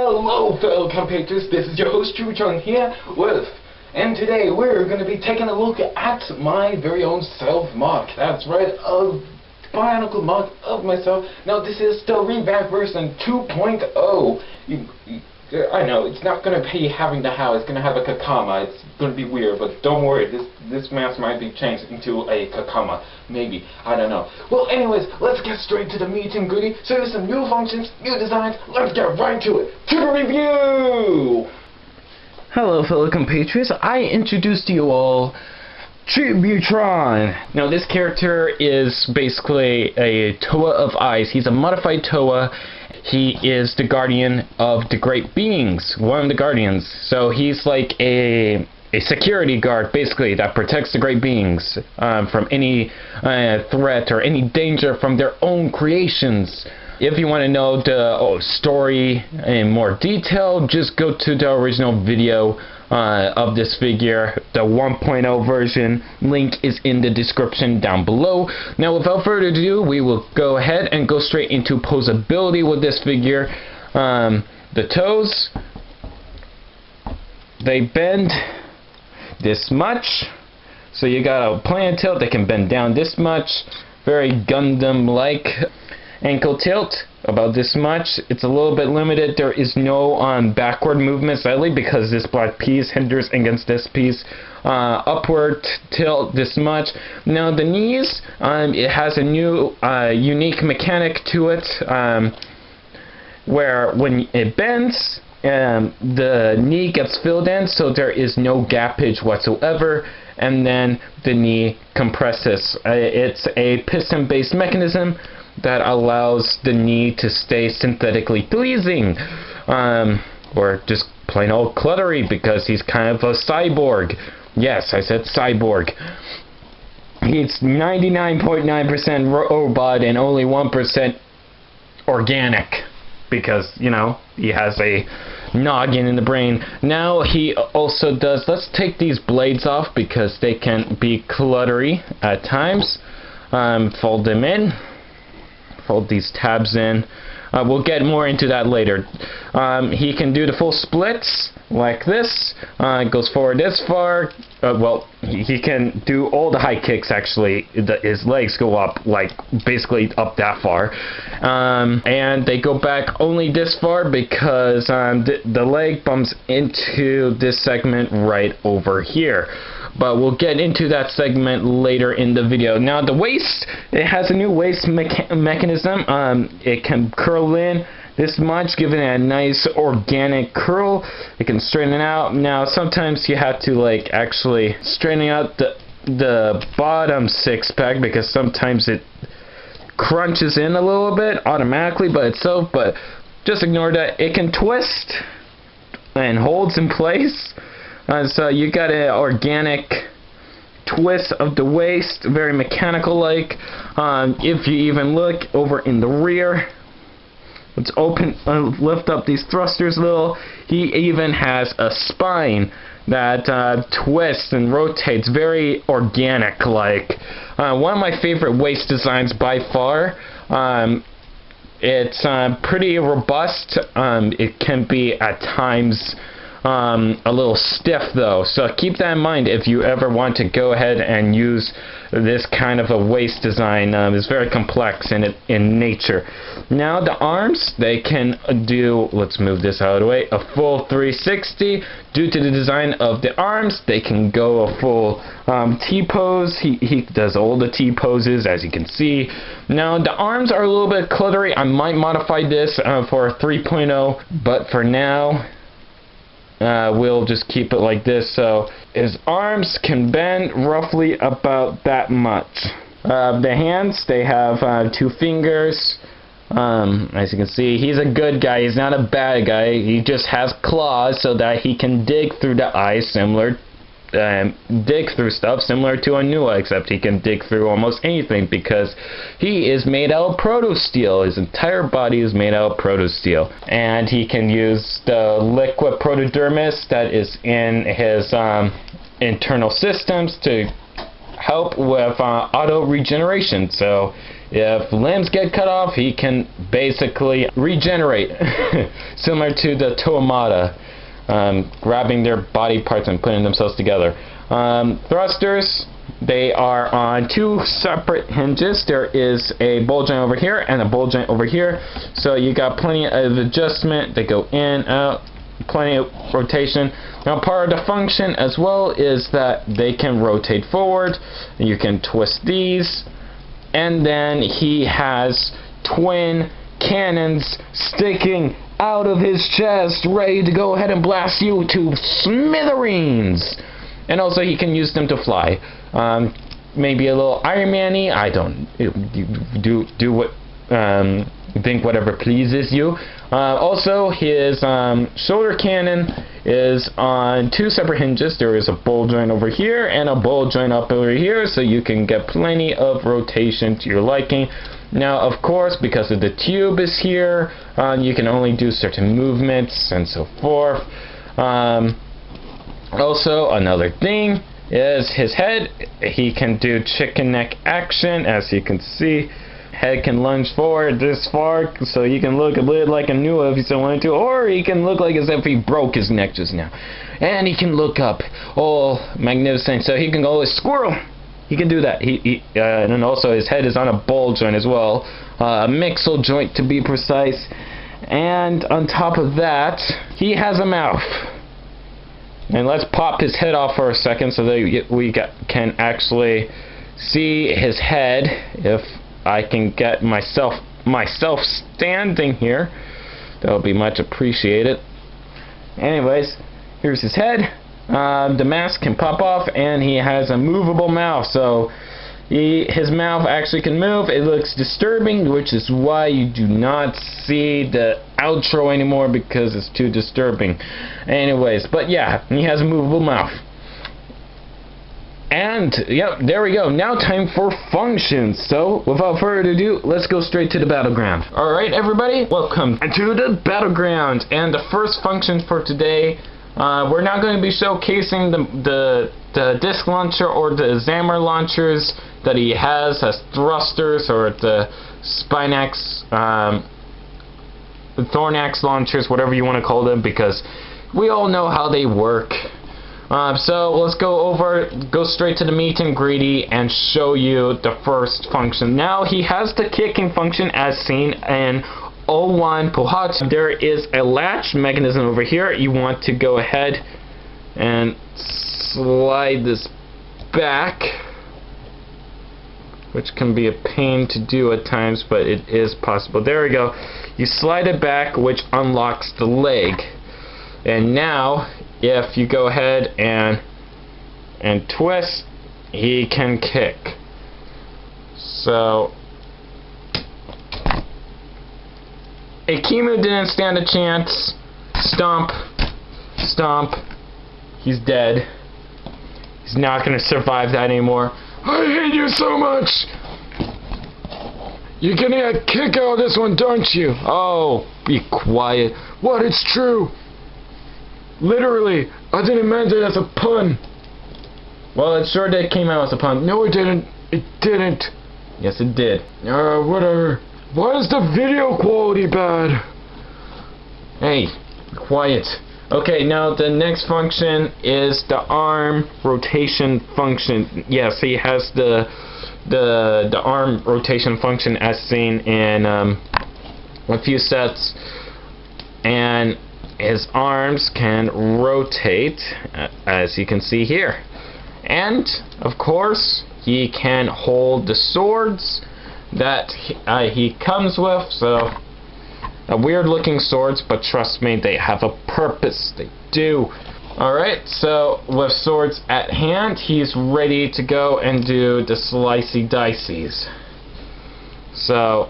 Hello fellow compatriots, this is your host Tributron here and today we're going to be taking a look at my very own self-mock. That's right, a Bionicle mock of myself. Now this is the revamped version 2.0. I know, it's not going to be having the how, it's going to have a kakama. It's going to be weird, but don't worry, this mask might be changed into a kakama. Maybe, I don't know. Well, anyways, let's get straight to the meat and goody. So there's some new functions, new designs, let's get right to it. To the review! Hello fellow compatriots, I introduced to you all Tributron. Now this character is basically a Toa of Ice. He's a modified Toa. He is the guardian of the great beings, one of the guardians. So he's like a security guard, basically, that protects the great beings from any threat or any danger from their own creations. If you want to know the story in more detail, just go to the original video of this figure. The 1.0 version link is in the description down below. Now without further ado, we will go ahead and go straight into posability with this figure. The toes, they bend this much, so you got a plant tilt, they can bend down this much, very Gundam like. Ankle tilt about this much. It's a little bit limited. There is no backward movement slightly because this black piece hinders against this piece. Upward tilt this much. Now the knees, it has a new unique mechanic to it where when it bends, the knee gets filled in, so there is no gappage whatsoever, and then the knee compresses. It's a piston based mechanism that allows the knee to stay synthetically pleasing, or just plain old cluttery, because he's kind of a cyborg. Yes, I said cyborg. He's 99.9% robot and only 1% organic, because, you know, he has a noggin in the brain. Now he also does, let's take these blades off because they can be cluttery at times. Fold them in. Fold these tabs in. We'll get more into that later. He can do the full splits like this. Goes forward this far. Well, he can do all the high kicks actually. His legs go up, like basically up that far. And they go back only this far because the leg bumps into this segment right over here. But we'll get into that segment later in the video. Now the waist, it has a new waist mechanism. It can curl in this much, giving it a nice organic curl. It can straighten it out. Now sometimes you have to like actually straighten out the bottom six pack because sometimes it crunches in a little bit automatically by itself, but just ignore that. It can twist and holds in place. So you got an organic twist of the waist, very mechanical like. If you even look over in the rear, let's open, lift up these thrusters a little. He even has a spine that twists and rotates, very organic like. One of my favorite waist designs by far. It's pretty robust. It can be at times a little stiff though, so keep that in mind if you ever want to go ahead and use this kind of a waist design. It's very complex in nature. Now the arms, they can do, let's move this out of the way, a full 360. Due to the design of the arms, they can go a full T-pose. He does all the T-poses, as you can see. Now the arms are a little bit cluttery. I might modify this for 3.0, but for now we'll just keep it like this. So his arms can bend roughly about that much. The hands, they have 2 fingers. As you can see, he's a good guy. He's not a bad guy. He just has claws so that he can dig through the ice, dig through stuff similar to a nuii, except he can dig through almost anything because he is made out of proto-steel. His entire body is made out of proto-steel, and he can use the liquid protodermis that is in his internal systems to help with auto regeneration. So If limbs get cut off, he can basically regenerate, similar to the Toa, grabbing their body parts and putting themselves together. Thrusters, they are on two separate hinges. There is a ball joint over here and a ball joint over here, so you got plenty of adjustment. They go in, out, plenty of rotation. Now part of the function as well is that they can rotate forward, and you can twist these, and then he has twin cannons sticking out of his chest, ready to go ahead and blast you to smithereens. And also he can use them to fly. Maybe a little Iron Man-y. I don't do what think whatever pleases you. Also, his shoulder cannon is on two separate hinges. There is a ball joint over here and a ball joint up over here, so you can get plenty of rotation to your liking. Now, of course, because of the tube is here, you can only do certain movements and so forth. Also, another thing is his head. He can do chicken neck action, as you can see. Head can lunge forward this far, so you can look a bit like a nuii if you so wanted to, or he can look like as if he broke his neck just now. And he can look up. Oh, magnificent. So he can go as squirrel. He can do that. And then also his head is on a ball joint as well, a mixel joint to be precise. And on top of that, he has a mouth. And let's pop his head off for a second so that we can actually see his head. If I can get myself standing here, that would be much appreciated. Anyways, here's his head. The mask can pop off, and he has a movable mouth, so his mouth actually can move. It looks disturbing, which is why you do not see the outro anymore, because it's too disturbing. Anyways, but yeah, he has a movable mouth. And yep, there we go. Now time for functions. So without further ado, let's go straight to the battleground. Alright everybody, welcome to the battleground. And the first function for today, we're not going to be showcasing the disc launcher or the Zammer launchers that he has as thrusters, or the Spinax, the Thornax launchers, whatever you want to call them, because we all know how they work. So let's go straight to the meat and greedy and show you the first function. Now he has the kicking function as seen in 01 Pohat. There is a latch mechanism over here. You want to go ahead and slide this back, which can be a pain to do at times, but it is possible. There we go. You slide it back, which unlocks the leg. And now, if you go ahead and twist, he can kick. So, Akimu didn't stand a chance. Stomp, stomp. He's dead. He's not going to survive that anymore. I hate you so much. You're gonna get a kick out of this one, don't you? Oh, be quiet. What? It's true. Literally, I didn't mean it as a pun. Well, it sure did came out as a pun. No, it didn't. It didn't. Yes, it did. Whatever. Why is the video quality bad? Hey, quiet. Okay, now the next function is the arm rotation function. Yes, he has the arm rotation function as seen in a few sets, and his arms can rotate, as you can see here. And, of course, he can hold the swords that he comes with. So, weird looking swords, but trust me, they have a purpose. They do. Alright, so with swords at hand, he's ready to go and do the slicey diceys. So,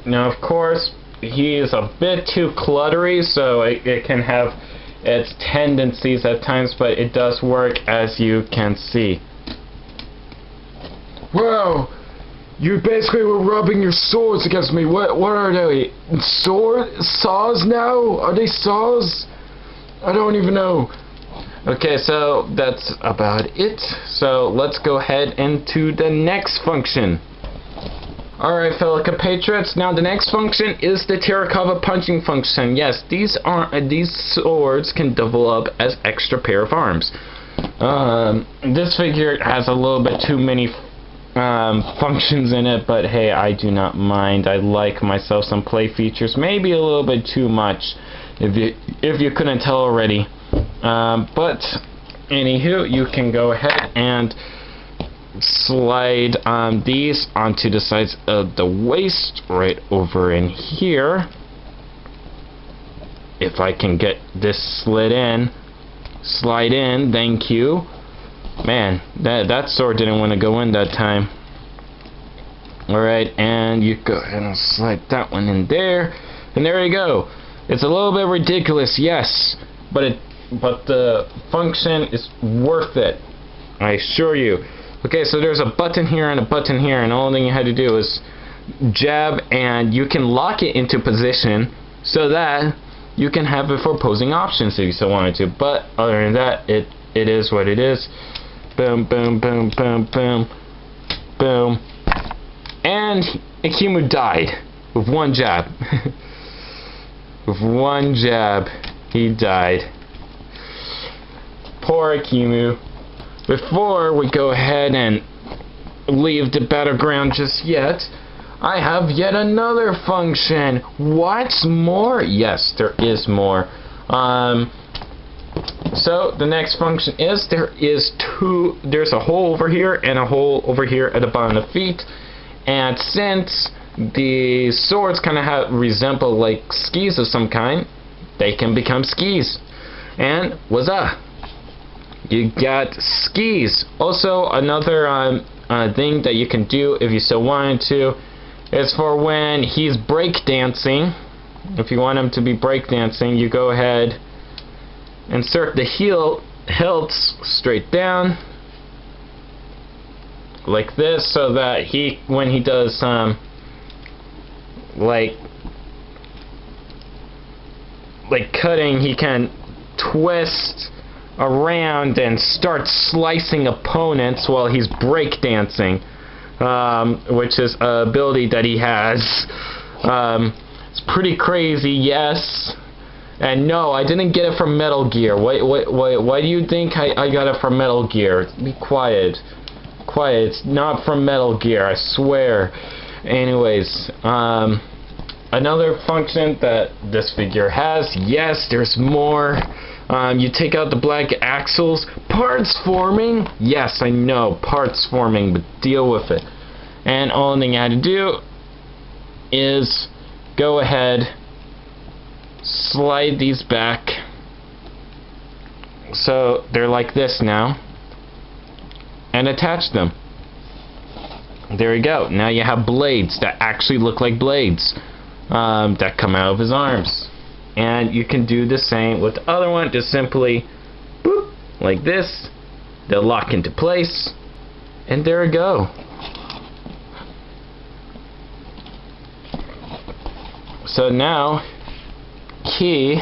now, of course, he is a bit too cluttery, so it can have its tendencies at times, but it does work, as you can see. Wow! You basically were rubbing your swords against me. What are they? Saws now? Are they saws? I don't even know. Okay, so that's about it. So let's go ahead into the next function. Alright, fellow compatriots, now the next function is the terracotta punching function. Yes, these swords can develop as extra pair of arms. This figure has a little bit too many functions in it, but hey, I do not mind. I like myself some play features, maybe a little bit too much, if you couldn't tell already. But anywho, you can go ahead and slide these onto the sides of the waist right over in here. If I can get this slid in, slide in, thank you. Man, that sword didn't want to go in that time. Alright, and you go ahead and slide that one in there, and there you go. It's a little bit ridiculous, yes, but the function is worth it, I assure you. Okay, so there's a button here and a button here, and all thing you had to do is jab, and you can lock it into position so that you can have it for posing options if you so wanted to. But other than that, it is what it is. Boom, boom, boom, boom, boom, boom. And Akimu died with one jab. With one jab, he died. Poor Akimu. Before we go ahead and leave the battleground just yet, I have yet another function. What's more? Yes, there is more. So the next function is there's a hole over here and a hole over here at the bottom of the feet, and since the swords kind of resemble like skis of some kind, they can become skis. And what's you got skis. Also, another thing that you can do if you so wanted to is for when he's breakdancing. If you want him to be breakdancing, you go ahead, insert the hilts straight down like this, so that when he does like cutting, he can twist around and start slicing opponents while he's breakdancing, which is an ability that he has. It's pretty crazy, yes. And no, I didn't get it from Metal Gear. Why do you think I got it from Metal Gear? Be quiet. Quiet, it's not from Metal Gear, I swear. Anyways, another function that this figure has, yes, there's more. You take out the black axles, parts forming. Yes, I know, parts forming, but deal with it. And all thing I had to do is go ahead, slide these back so they're like this now, and attach them. There you go. Now you have blades that actually look like blades that come out of his arms. And you can do the same with the other one. Just simply boop, like this. They'll lock into place, and there we go. So now he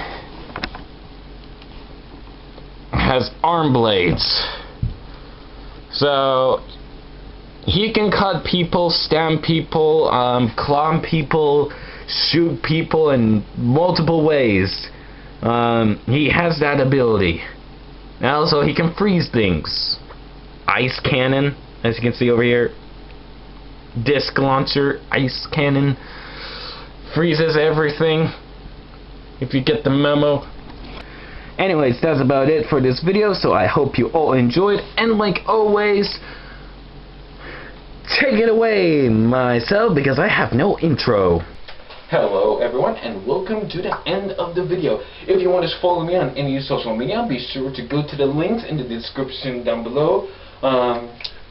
has arm blades. So he can cut people, stab people, claw people, shoot people in multiple ways. He has that ability. And also he can freeze things. Ice cannon, as you can see over here. Disc launcher, ice cannon. Freezes everything, if you get the memo. Anyways, that's about it for this video, so I hope you all enjoyed, and like always, take it away myself, because I have no intro. Hello everyone, and welcome to the end of the video. If you want to follow me on any social media, be sure to go to the links in the description down below.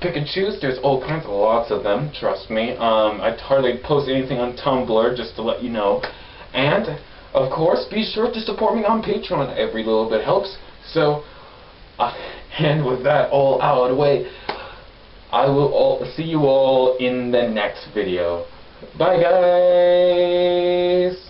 Pick and choose, there's all kinds, lots of them, trust me. I hardly post anything on Tumblr, just to let you know. And of course, be sure to support me on Patreon. Every little bit helps. So, and with that all out of the way, I will see you all in the next video. Bye guys!